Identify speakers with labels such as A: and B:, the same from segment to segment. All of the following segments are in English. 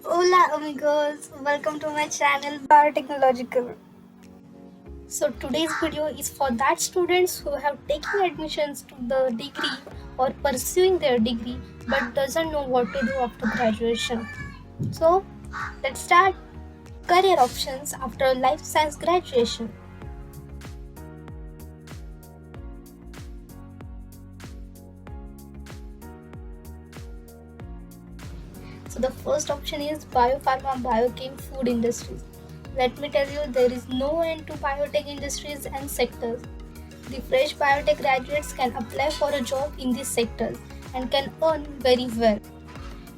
A: Hola amigos, welcome to my channel Biotechnological. So today's video is for that students who have taken admissions to the degree or pursuing their degree but doesn't know what to do after graduation. So let's start. Career options after life science graduation. So the first option is biopharma, biochem, food industries. Let me tell you, there is no end to biotech industries and sectors. The fresh biotech graduates can apply for a job in these sectors and can earn very well.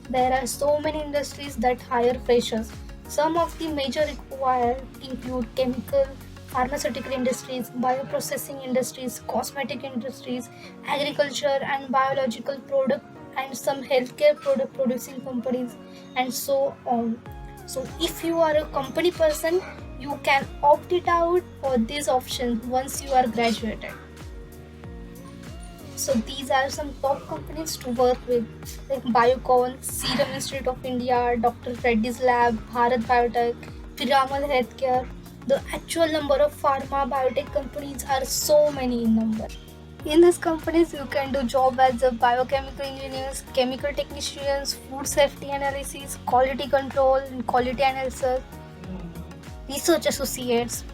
A: There are so many industries that hire freshers. Some of the major required include chemical, pharmaceutical industries, bioprocessing industries, cosmetic industries, agriculture and biological product, and some healthcare product producing companies, and so on. So if you are a company person, you can opt it out for these options once you are graduated. So these are some top companies to work with, like Biocon, Serum Institute of India, Dr. Reddy's Lab, Bharat Biotech, Piramal Healthcare. The actual number of pharma biotech companies are so many in number. In these companies, you can do job as a biochemical engineers, chemical technicians, food safety analysis, quality control, and quality analysis, research associates.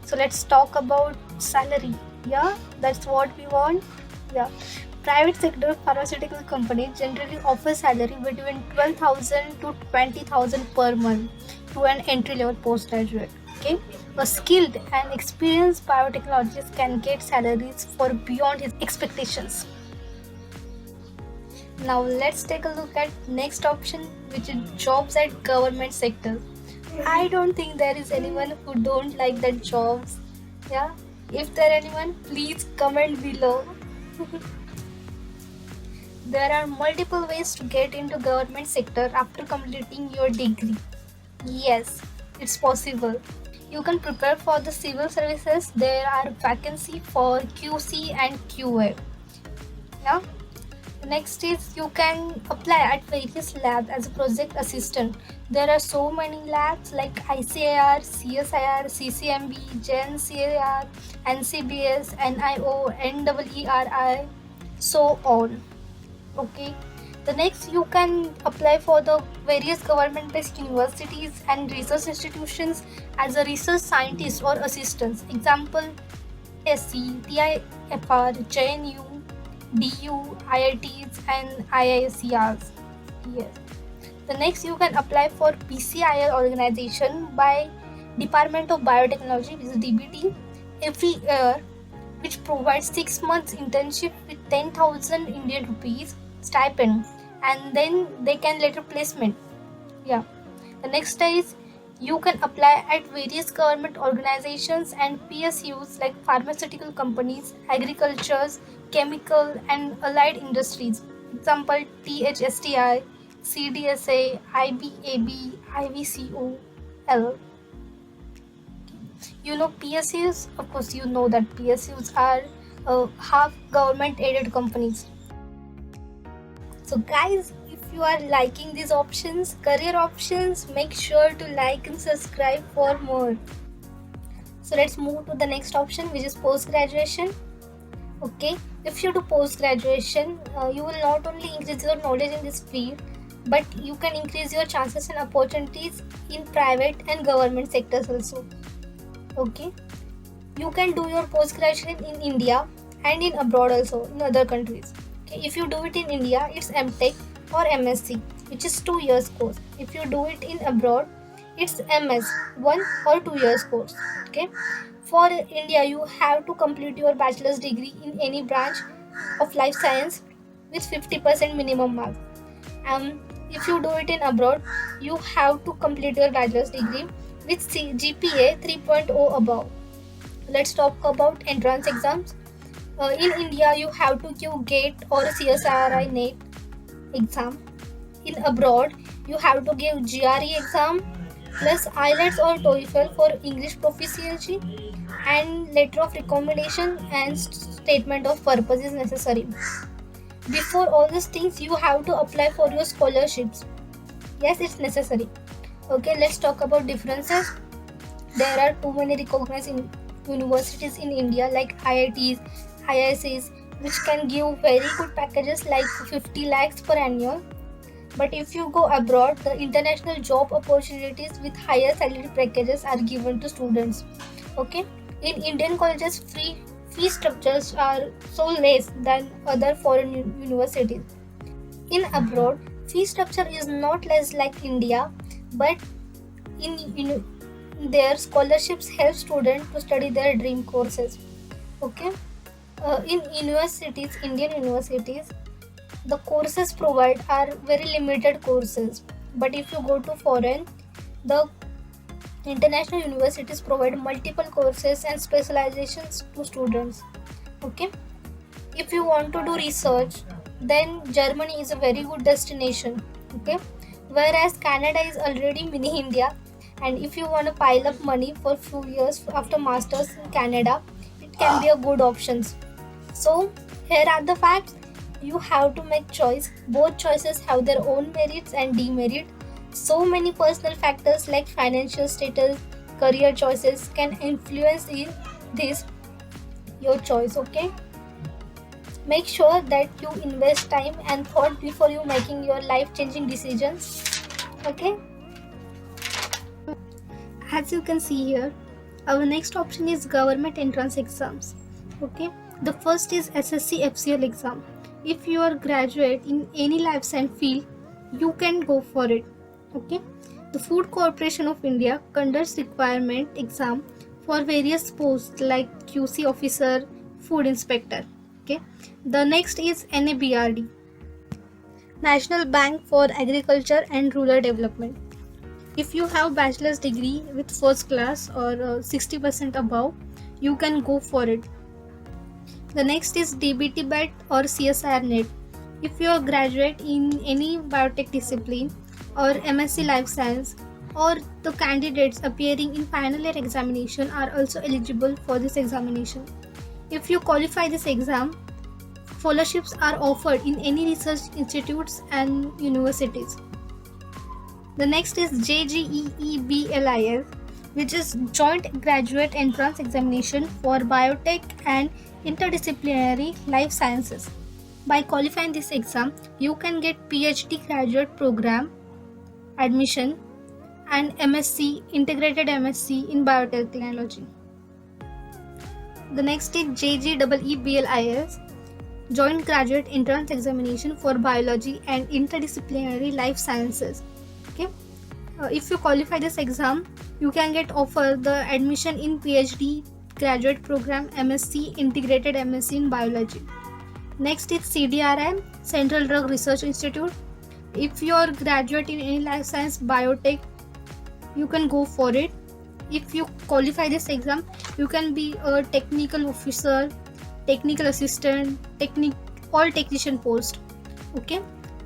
A: So let's talk about salary. Yeah, that's what we want. Yeah. Private sector pharmaceutical companies generally offer salary between 12,000 to 20,000 per month to an entry level postgraduate. Okay. A skilled and experienced biotechnologist can get salaries for beyond his expectations. Now let's take a look at next option, which is jobs at government sector. I don't think there is anyone who don't like that jobs. Yeah. If there anyone, please comment below. There are multiple ways to get into government sector after completing your degree. Yes, it's possible. You can prepare for the civil services. There are vacancy for QC and QA. Yeah. Next is you can apply at various labs as a project assistant. There are so many labs like ICAR, CSIR, CCMB, JNCAR, NCBS, NIO, NEERI, so on. Okay. The next you can apply for the various government-based universities and research institutions as a research scientist or assistant. Example: SC, TIFR, JNU, DU, IITs, and IISCRs. Yes. The next you can apply for PCIL organization by Department of Biotechnology, which is DBT, every year, which provides 6 months internship with 10,000 Indian rupees stipend, and then they can later placement. Yeah. The next is you can apply at various government organizations and PSUs like pharmaceutical companies, agricultures, chemical and allied industries. Example: THSTI, CDSA, IBAB, IVCO, You know PSUs? Of course, you know that PSUs are half government aided companies. So, guys, if you are liking these options, career options, make sure to like and subscribe for more. So, let's move to the next option, which is post graduation. Okay, if you do post graduation, you will not only increase your knowledge in this field, but you can increase your chances and opportunities in private and government sectors also. Okay, you can do your post graduation in India and in abroad also in other countries. Okay, if you do it in India, it's MTech or MSc, which is 2 years course. If you do it in abroad, it's MS, 1 or 2 years course. Okay, for India, you have to complete your bachelor's degree in any branch of life science with 50% minimum mark. If you do it in abroad, you have to complete your bachelor's degree with GPA 3.0 above. Let's talk about entrance exams. In India, you have to give GATE or CSIRI NET exam. In abroad, you have to give GRE exam plus IELTS or TOEFL for English proficiency, and letter of recommendation and statement of purpose is necessary. Before all these things, you have to apply for your scholarships. Yes, it's necessary. Okay, let's talk about differences. There are too many recognized universities in India like IITs, IIScs, which can give very good packages like 50 lakhs per annum. But if you go abroad, the international job opportunities with higher salary packages are given to students. Okay, in Indian colleges, fee structures are so less than other foreign universities. In abroad, fee structure is not less like India, but in their scholarships help students to study their dream courses. Okay, in universities, Indian universities, the courses provide are very limited courses. But if you go to foreign, the international universities provide multiple courses and specializations to students. Okay, if you want to do research, then Germany is a very good destination. Okay, whereas Canada is already mini India, and if you want to pile up money for few years after masters in Canada, it can be a good options. So here are the facts. You have to make choice. Both choices have their own merits and demerit. So many personal factors like financial status, career choices can influence in this your choice. Okay, make sure that you invest time and thought before you making your life changing decisions. Okay, as you can see here, our next option is government entrance exams. Okay, the first is SSC FCL exam. If you are graduate in any life science field, you can go for it. Okay, the Food Corporation of India conducts requirement exam for various posts like QC officer, food inspector. Okay, the next is NABRD, National Bank for Agriculture and Rural Development. If you have bachelor's degree with first class or 60% above, you can go for it. The next is DBT BET or CSIR NET. If you are graduate in any biotech discipline or MSc Life Science, or the candidates appearing in final year examination are also eligible for this examination. If you qualify this exam, scholarships are offered in any research institutes and universities. The next is JGEEBLIS, which is Joint Graduate Entrance Examination for Biotech and Interdisciplinary Life Sciences. By qualifying this exam, you can get PhD graduate program admission and MSc, integrated MSc in biotechnology. The next is JGEEBLIS, Joint Graduate Entrance Examination for Biology and Interdisciplinary Life Sciences. Okay, if you qualify this exam, you can get offer the admission in PhD graduate program MSc, integrated MSc in biology. Next is CDRI, Central Drug Research Institute. If you are graduate in any life science biotech, you can go for it. If you qualify this exam, you can be a technical officer, technical assistant, all technician post. Okay,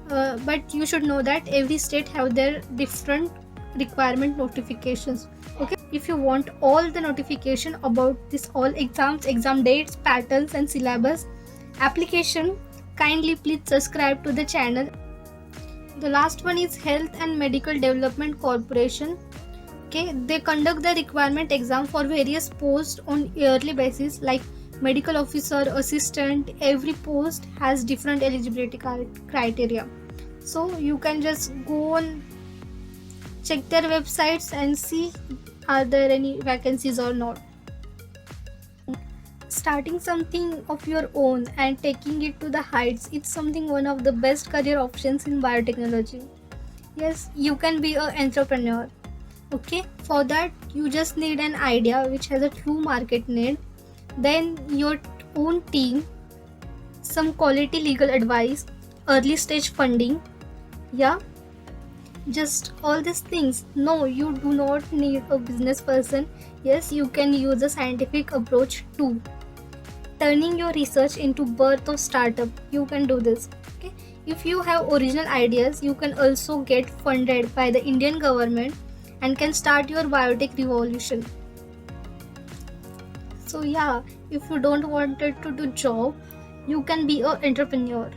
A: but you should know that every state have their different requirement notifications. Okay, if you want all the notification about this all exams, exam dates, patterns and syllabus application, kindly please subscribe to the channel. The last one is Health and Medical Development Corporation. Okay, they conduct the requirement exam for various posts on yearly basis like medical officer, assistant. Every post has different eligibility criteria, so you can just go on, check their websites and see are there any vacancies or not. Starting something of your own and taking it to the heights, it's something one of the best career options in biotechnology. Yes, you can be an entrepreneur. Okay, for that you just need an idea which has a true market need, then your own team, some quality legal advice, early stage funding. Yeah, just all these things. No, you do not need a business person. Yes, you can use a scientific approach too. Turning your research into birth of startup, you can do this. Okay, if you have original ideas, you can also get funded by the Indian government and can start your biotech revolution. So yeah, if you don't want to do job, you can be an entrepreneur.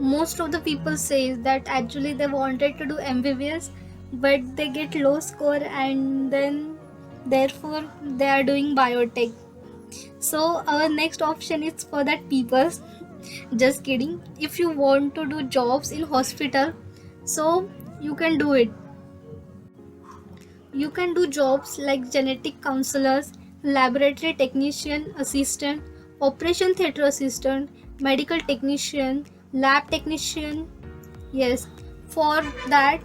A: Most of the people say that actually they wanted to do MBBS, but they get low score and then therefore they are doing biotech. So our next option is for that people. Just kidding. If you want to do jobs in hospital, so you can do it. You can do jobs like genetic counselors, laboratory technician assistant, operation theater assistant, medical technician, lab technician. Yes, for that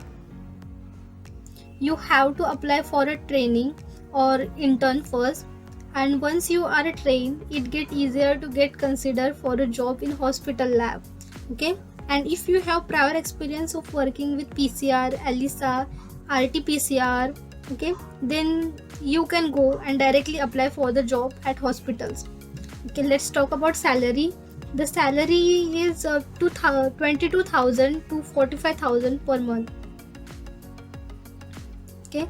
A: you have to apply for a training or intern first, and once you are trained it get easier to get considered for a job in hospital lab. Okay, and if you have prior experience of working with PCR, ELISA, RT-PCR, okay, then you can go and directly apply for the job at hospitals. Okay, let's talk about salary. The salary is 22,000 to 45,000 per month. Okay,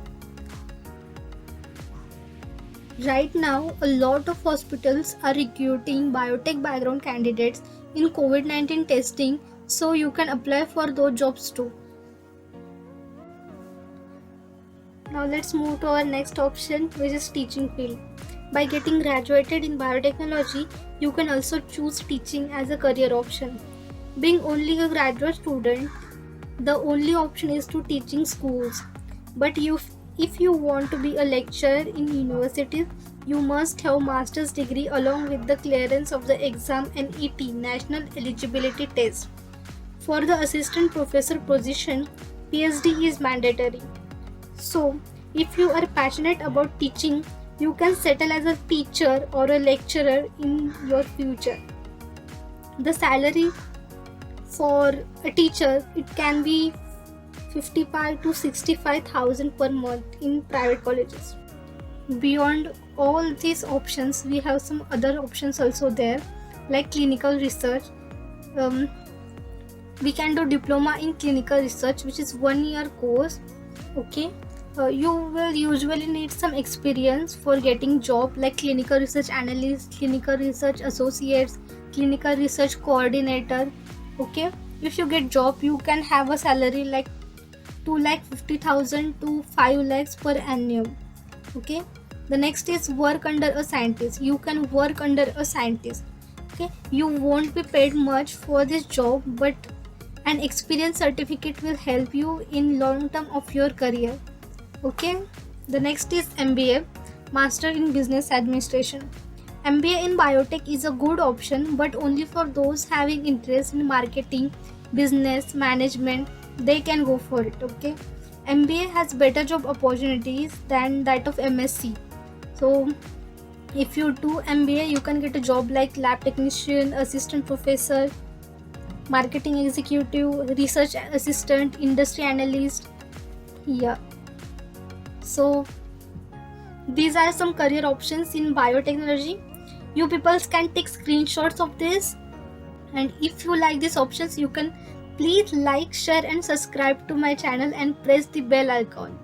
A: right now a lot of hospitals are recruiting biotech background candidates in COVID-19 testing, so you can apply for those jobs too. Now let's move to our next option, which is teaching field. By getting graduated in biotechnology, you can also choose teaching as a career option. Being only a graduate student, the only option is to teaching schools. But if you want to be a lecturer in universities, you must have master's degree along with the clearance of the exam NET, National Eligibility Test. For the assistant professor position, PhD is mandatory. So, if you are passionate about teaching, you can settle as a teacher or a lecturer in your future. The salary for a teacher, it can be 55 to 65,000 per month in private colleges. Beyond all these options, we have some other options also there, like clinical research. Um, we can do diploma in clinical research, which is 1 year course. Okay, you will usually need some experience for getting job like clinical research analyst, clinical research associates, clinical research coordinator. Okay, if you get job, you can have a salary like 2,50,000 to 5 lakhs per annum. Okay, the next is work under a scientist. You can work under a scientist. Okay, you won't be paid much for this job, but an experience certificate will help you in long term of your career. Okay, the next is MBA, Master in Business Administration. MBA in biotech is a good option, but only for those having interest in marketing, business management. They can go for it. Okay, MBA has better job opportunities than that of MSc. So if you do MBA, you can get a job like lab technician, assistant professor, marketing executive, research assistant, industry analyst. Yeah, so these are some career options in biotechnology. You people can take screenshots of this, and if you like these options, you can please like, share and subscribe to my channel and press the bell icon.